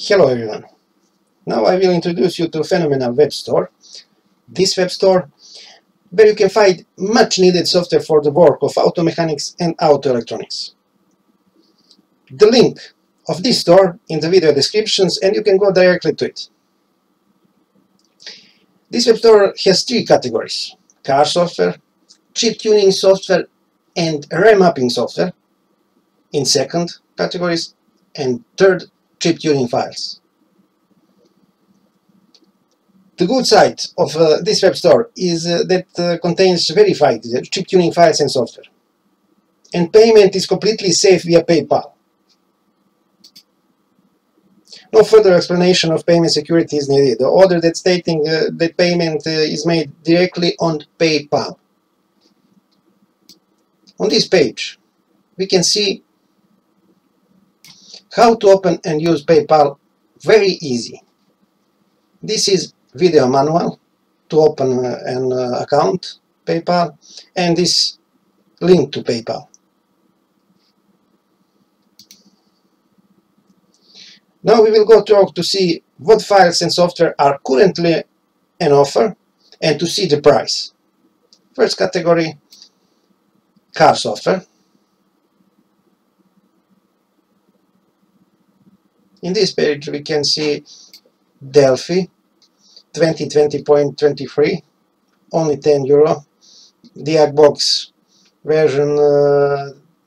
Hello everyone. Now I will introduce you to a phenomenal web store. This web store where you can find much needed software for the work of auto mechanics and auto electronics. The link of this store in the video descriptions and you can go directly to it. This web store has three categories: car software, chip tuning software and remapping software in second categories, and third, chip tuning files. The good side of this web store is that contains verified chip tuning files and software, and payment is completely safe via PayPal. No further explanation of payment security is needed, other than stating that payment is made directly on PayPal. On this page, we can see how to open and use PayPal very easy. This is video manual to open an account PayPal, and this link to PayPal. Now we will go to see what files and software are currently on offer and to see the price. First category, car software. In this page we can see Delphi 2020.23, only €10. Diagbox version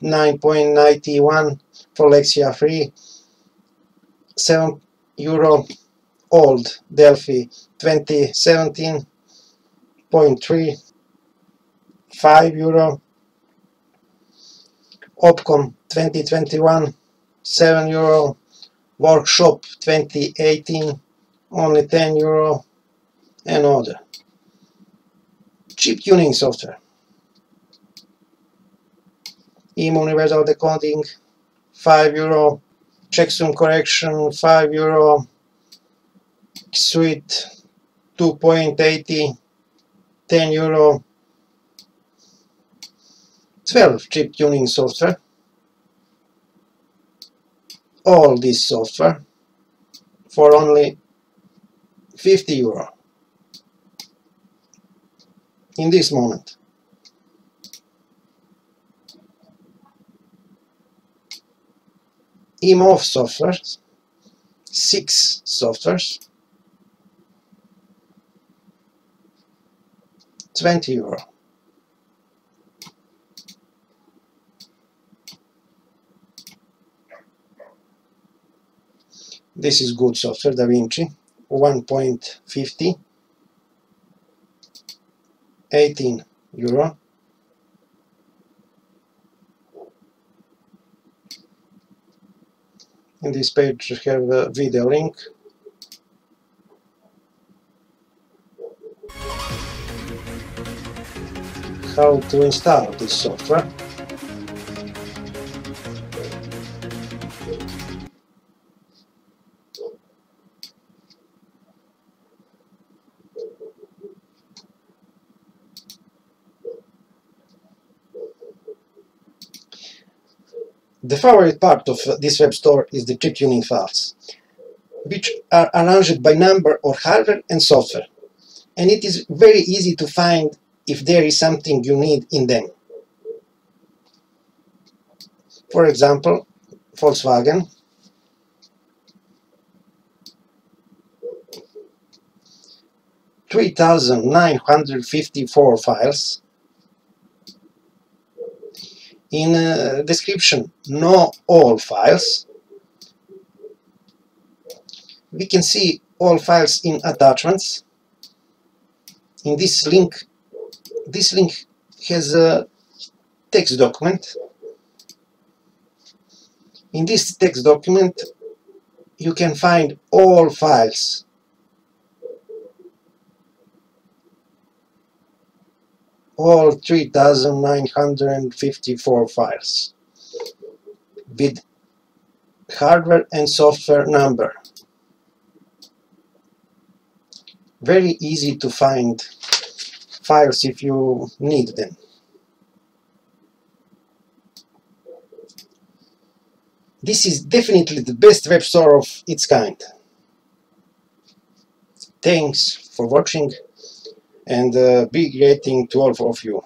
9.91 for Lexia free, €7. Old Delphi 2017.3, €5. Opcom 2021, €7. Workshop 2018, only €10, and other. Chip tuning software. Universal decoding, €5. Checksum correction, €5. Suite 2.80, €10. 12 chip tuning software. All this software for only €50 in this moment. EMOF software, 6 softwares, €20. This is good software, DaVinci 1.50, €18. In this page we have a video link. How to install this software. The favorite part of this web store is the chip tuning files, which are arranged by number or hardware and software, and it is very easy to find if there is something you need in them. For example, Volkswagen, (3,954) files. In description, know all files. We can see all files in attachments. In this link has a text document. In this text document you can find all files. All 3,954 files with hardware and software number. Very easy to find files if you need them. This is definitely the best web store of its kind. Thanks for watching, and big rating to all of you.